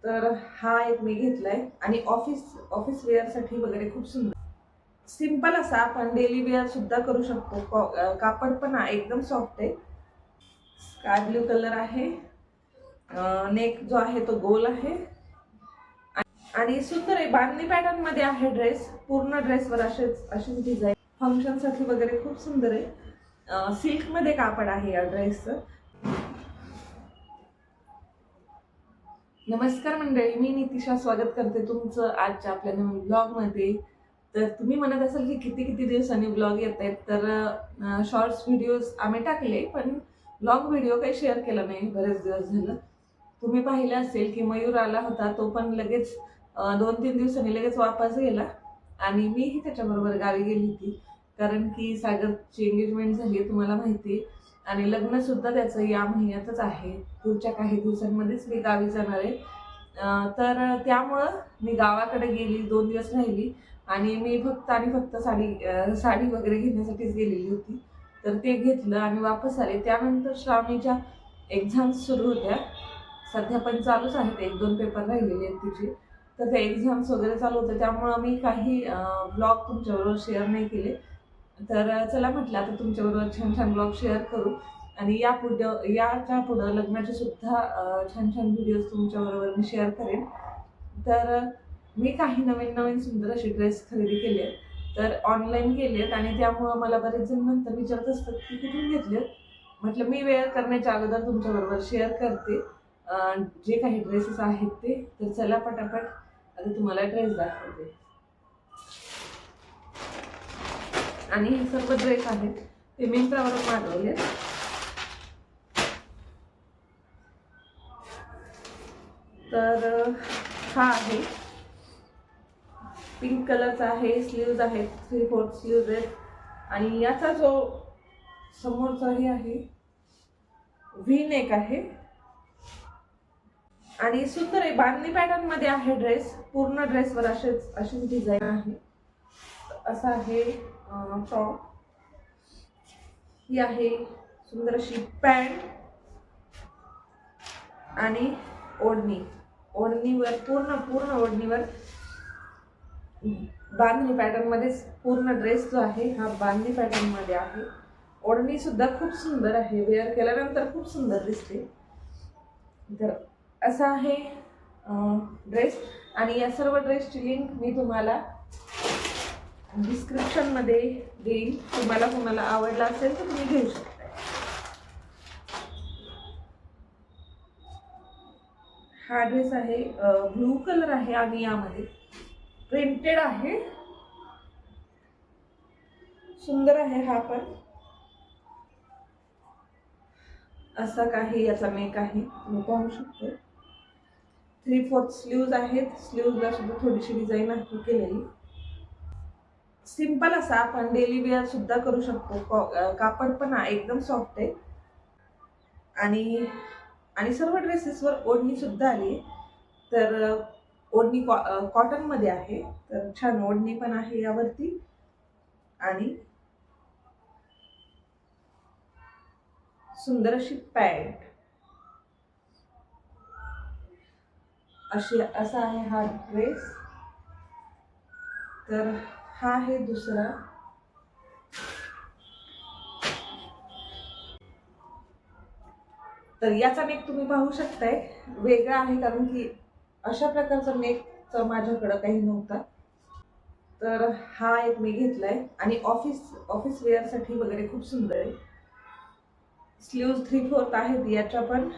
तर हा एक मी घेतलाय आणि ऑफिस वेअरसाठी वगैरे खूप सुंदर सिंपल असा आपण डेली वेअर सुद्धा करू शकतो. कापड पण एकदम सॉफ्ट आहे. स्काय ब्ल्यू कलर आहे. नेक जो आहे तो गोल आहे आणि सुंदर आहे. बांधणी पॅटर्न मध्ये आहे ड्रेस. पूर्ण ड्रेसवर अशीच डिझाईन फंक्शनसाठी वगैरे खूप सुंदर आहे. सिल्क मध्ये कापड आहे या ड्रेसचं. नमस्कार मंडळी, मी नितिशा स्वागत करते तुमचं आजच्या आपल्या नवीन ब्लॉगमध्ये. तर तुम्ही म्हणत असाल की किती किती दिवसांनी ब्लॉग येत आहेत, तर शॉर्ट्स व्हिडिओज आम्ही टाकले पण ब्लॉग व्हिडिओ काही शेअर केला नाही बरेच दिवस झालं. तुम्ही पाहिलं असेल की मयूर आला होता, तो पण लगेच 2-3 दिवसांनी लगेच वापस गेला आणि मीही त्याच्याबरोबर गावी गेली होती. कारण की सागरची एंगेजमेंट झाली तुम्हाला माहिती, आणि लग्न सुद्धा त्याचं या महिन्यातच आहे. पुढच्या काही दिवसांमध्येच मी गावी जाणार आहे. तर त्यामुळं मी गावाकडे गेली, 2 दिवस राहिली आणि मी फक्त साडी वगैरे घेण्यासाठीच गेलेली होती. तर ते घेतलं आणि वापस आले. त्यानंतर श्रावणीच्या एक्झाम्स सुरू होत्या. सध्या पण चालूच आहेत, 1-2 पेपर राहिलेले आहेत तिचे. तर त्या एक्झाम्स वगैरे चालू होत्या, त्यामुळं मी काही ब्लॉग तुमच्याबरोबर शेअर नाही केले. तर चला म्हटलं आता तुमच्याबरोबर छान छान ब्लॉग शेअर करू आणि याच्या पुढं लग्नाचे सुद्धा छान छान व्हिडिओज तुमच्याबरोबर मी शेअर करेन. तर मी काही नवीन नवीन सुंदर असे ड्रेस खरेदी केले आहेत. तर ऑनलाईन केले आहेत आणि त्यामुळं मला बरेच जण नंतर विचारत असतात की कुठून घेतले. म्हटलं मी वेअर करण्याच्या अगोदर तुमच्याबरोबर शेअर करते जे काही ड्रेसेस आहेत ते. तर चला पटापट आता तुम्हाला ड्रेस दाखवते. आणि हे सर्व ड्रेस आहेत ते मिंत्रावरून मागवले. तर हा आहे पिंक कलरचा आहे. स्लीव्ज आहेत, 3/4 स्लीव्ज आहेत आणि याचा जो समोरचा हे आहे व्ही नेक आहे आणि सुंदर आहे. बांधणी पॅटर्न मध्ये आहे ड्रेस. पूर्ण ड्रेसवर अशीच डिझाईन आहे. असा आहे टॉप. ही आहे सुंदर अशी पॅन्ट आणि ओढणीवर पूर्ण ओढणीवर बांधणी पॅटर्न मध्ये पूर्ण ड्रेस जो आहे हा बांधणी पॅटर्न मध्ये आहे. ओढणी सुद्धा खूप सुंदर आहे, वेअर केल्यानंतर खूप सुंदर दिसते. तर असा आहे ड्रेस आणि या सर्व ड्रेसची लिंक मी तुम्हाला डिस्क्रिप्शन मध्ये देईन. तुम्हाला कोणाला आवडला असेल तर तुम्ही घेऊ शकता. हा ड्रेस आहे ब्लू कलर आहे आणि यामध्ये प्रिंटेड आहे. सुंदर आहे हा पण. असा काही याचा नेक आहे, तुम्ही पाहू शकतो. 3/4 स्लीव्ज आहेत. स्लीव्जला सुद्धा थोडीशी डिझाईन आहे केलेली. सिंपल असा आपण डेली वेअर सुद्धा करू शकतो. कापड पण एकदम सॉफ्ट आहे आणि आणि सर्व ड्रेसेसवर ओढणी सुद्धा आली. तर ओढणी कॉटन मध्ये आहे. तर छान ओढणी पण आहे यावरती आणि सुंदर अशी पॅन्ट. असा आहे हा ड्रेस. तर हा आहे दुसरा. तर याचा नेक तुम्ही पाहू शकताय, वेगळा आहे कारण की अशा प्रकारचा नेकचा माझ्याकडं काही नव्हता. तर हा एक मी घेतलाय आणि ऑफिस वेअरसाठी वगैरे खूप सुंदर आहे. स्लीव्ज 3/4 आहेत याच्या पण.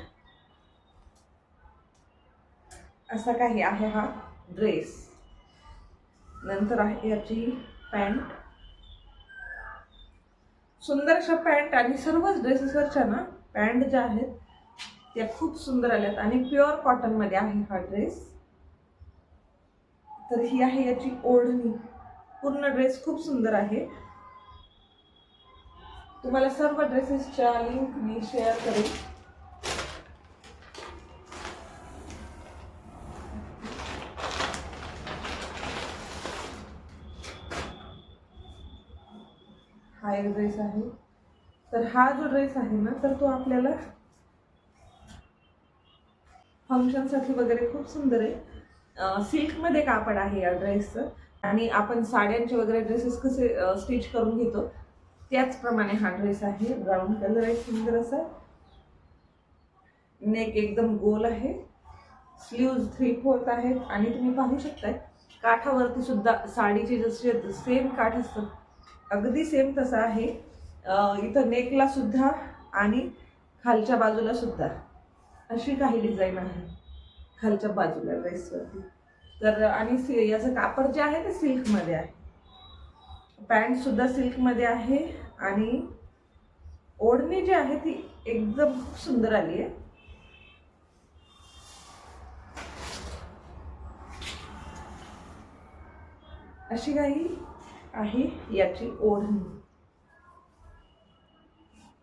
असा काही आहे हा ड्रेस. नंतर आहे याची पॅन्ट. सुंदर अशा पॅन्ट आणि सर्वच ड्रेसेसवरच्या ना पॅन्ट ज्या आहेत त्या खूप सुंदर आल्यात आणि प्युअर कॉटन मध्ये आहे हा ड्रेस. तर ही आहे याची ओढणी. पूर्ण ड्रेस खूप सुंदर आहे. तुम्हाला सर्व ड्रेसेसच्या लिंक मी शेअर करेन. हा एक ड्रेस आहे. तर हा जो ड्रेस आहे ना, तर तो आपल्याला फंक्शनसाठी वगैरे खूप सुंदर आहे. सिल्कमध्ये कापड आहे या ड्रेसचं. आणि आपण साड्यांचे वगैरे ड्रेसेस कसे स्टिच करून घेतो त्याचप्रमाणे हा ड्रेस आहे. ब्राऊन कलर आहे सुंदर असा. नेक एकदम गोल आहे. स्लीव्ज 3/4 आहेत आणि तुम्ही पाहू शकताय काठावरती सुद्धा साडीचे जसे सेम काठ असतात अगदी सेम तसं आहे. इथं नेकला सुद्धा आणि खालच्या बाजूला सुद्धा अशी काही डिझाईन आहे खालच्या बाजूला ड्रेसवरती. तर आणि याचं कापड जे आहे ते सिल्कमध्ये आहे. पॅन्ट सुद्धा सिल्कमध्ये आहे आणि ओढणी जी आहे ती एकदम खूप सुंदर आली आहे. अशी काही आहे याची ओढणी.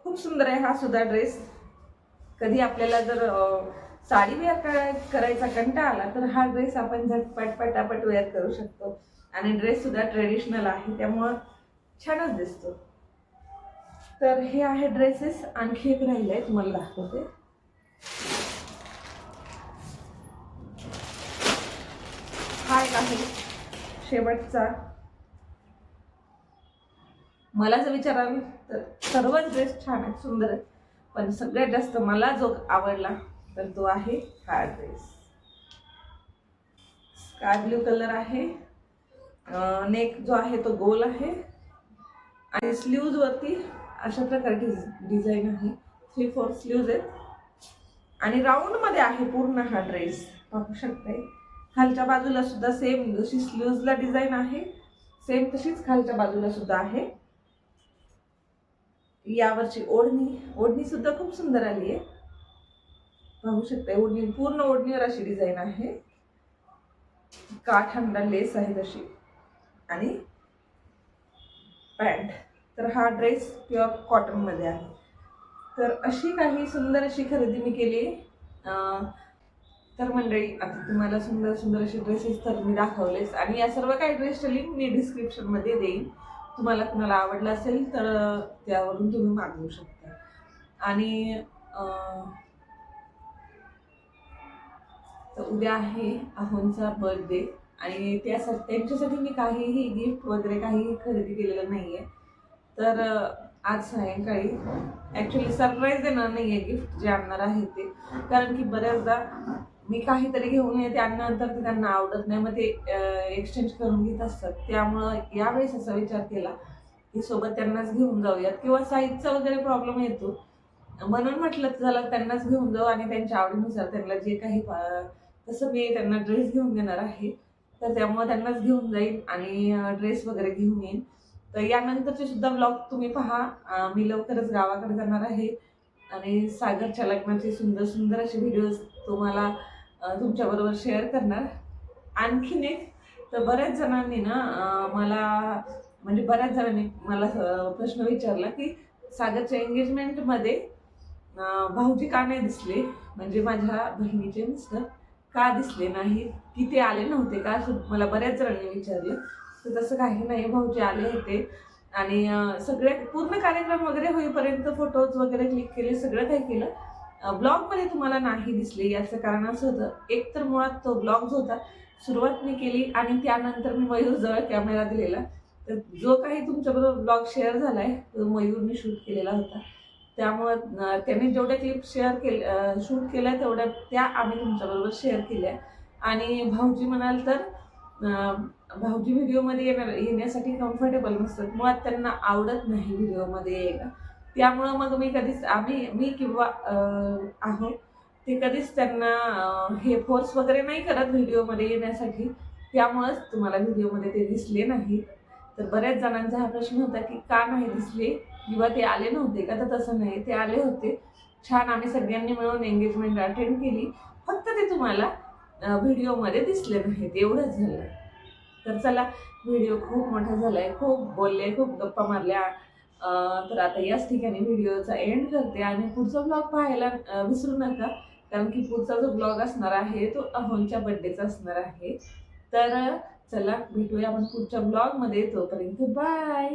खूप सुंदर आहे हा सुद्धा ड्रेस. कधी आपल्याला जर साडी वेअर करायचा कंटाळा आला तर हा ड्रेस आपण झटपट पटापट वेअर करू शकतो. आणि ड्रेस सुद्धा ट्रेडिशनल आहे त्यामुळं छानच दिसतो. तर हे आहे ड्रेसेस. आणखी एक राहिलंय तुम्हाला दाखवते. हा एक आहे शेवटचा. मला जर विचाराल तर सर्वच ड्रेस छान आहेत सुंदर आहेत पण सगळ्यात जास्त मला जो आवडला तर तो आहे हा ड्रेस. स्काय ब्ल्यू कलर आहे. नेक जो आहे तो गोल आहे आणि स्लीव्ज वरती अशा प्रकारची डिझाईन आहे. 3/4 स्लीव्ज आहेत आणि राऊंड मध्ये आहे पूर्ण हा ड्रेस. पाहू शकताय खालच्या बाजूला सुद्धा सेम जशी स्लीव्जला डिझाईन आहे सेम तशीच खालच्या बाजूला सुद्धा आहे. यावरची ओढणी सुद्धा खूप सुंदर आली आहे. पाहू शकता ओढणी पूर्ण ओढणीवर अशी डिझाईन आहे. काठांना लेस आहे तशी आणि पॅन्ट. तर हा ड्रेस प्युअर कॉटन मध्ये आहे. तर अशी काही सुंदर अशी खरेदी मी केली. तर मंडळी आता तुम्हाला सुंदर सुंदर असे ड्रेसेस तर मी दाखवलेच आणि या सर्व काही ड्रेसच्या लिंक मी डिस्क्रिप्शन मध्ये देईन. तुम्हाला कुणाला आवडलं असेल तर त्यावरून तुम्ही मागवू शकता. आणि तर उद्या आहे अहोंचा बर्थडे आणि त्यांच्यासाठी मी काहीही गिफ्ट वगैरे काहीही खरेदी केलेलं नाही आहे. तर आज सायंकाळी ॲक्च्युली सरप्राईज देणार नाही आहे गिफ्ट जे आणणार आहे ते. कारण की बऱ्याचदा मी काहीतरी घेऊन येते आणि नंतर ते त्यांना आवडत नाही मग ते एक्सचेंज करून घेत असतात. त्यामुळं यावेळेस असा विचार केला की सोबत त्यांनाच घेऊन जाऊयात किंवा साईजचा वगैरे प्रॉब्लेम येतो म्हणून म्हटलं चला त्यांनाच घेऊन जाऊ आणि त्यांच्या आवडीनुसार त्यांना जे काही तसं मी त्यांना ड्रेस घेऊन देणार आहे तर त्यामुळे त्यांनाच घेऊन जाईल आणि ड्रेस वगैरे घेऊन येईन. तर यानंतरचे सुद्धा ब्लॉग तुम्ही पहा. मी लवकरच गावाकडे जाणार आहे आणि सागरच्या लग्नाचे सुंदर सुंदर असे व्हिडिओज तुम्हाला तुमच्याबरोबर शेअर करणार. आणखीन एक तर बऱ्याच जणांनी मला प्रश्न विचारला की सागरच्या एंगेजमेंटमध्ये भाऊजी का नाही दिसले म्हणजे माझ्या बहिणीचे मिस्टर का दिसले नाही की ते आले नव्हते का असं मला बऱ्याच जणांनी विचारलं. तर तसं काही नाही भाऊजी आले होते आणि सगळे पूर्ण कार्यक्रम वगैरे होईपर्यंत फोटोज वगैरे क्लिक केले सगळं काही केलं. ब्लॉगमध्ये तुम्हाला नाही दिसले याचं कारण असं होतं एक तर मुळात तो ब्लॉग जो होता सुरुवात मी केली आणि त्यानंतर मी मयूरजवळ कॅमेरा दिलेला. तर जो काही तुमच्याबरोबर ब्लॉग शेअर झाला आहे तो मयूरने शूट केलेला होता. त्यामुळं त्याने जेवढ्या क्लिप शूट केल्या तेवढ्या त्या आम्ही तुमच्याबरोबर शेअर केल्या. आणि भाऊजी म्हणाल तर भाऊजी व्हिडिओमध्ये येण्यासाठी कम्फर्टेबल नसतात मुळात त्यांना आवडत नाही व्हिडिओमध्ये यायला. त्यामुळं मग मी किंवा आहोत ते कधीच त्यांना हे फोर्स वगैरे नाही करत व्हिडिओमध्ये येण्यासाठी. त्यामुळंच तुम्हाला व्हिडिओमध्ये ते दिसले नाही. तर बऱ्याच जणांचा हा प्रश्न होता की का नाही दिसले किंवा ते आले नव्हते का. तर तसं नाही ते आले होते. छान आम्ही सगळ्यांनी मिळून एंगेजमेंट अटेंड केली. फक्त ते तुम्हाला व्हिडिओमध्ये दिसले नाहीत एवढंच झालं. तर चला व्हिडिओ खूप मोठा झालाय खूप बोलले खूप गप्पा मारल्या. तर आता याच ठिकाणी व्हिडिओचा एंड करते आणि पुढचा ब्लॉग पाहायला विसरू नका कारण की पुढचा जो ब्लॉग असणार आहे तो अहोंच्या बर्थडेचा असणार आहे. तर चला भेटूया आपण पुढच्या ब्लॉगमध्ये. तोपर्यंत बाय.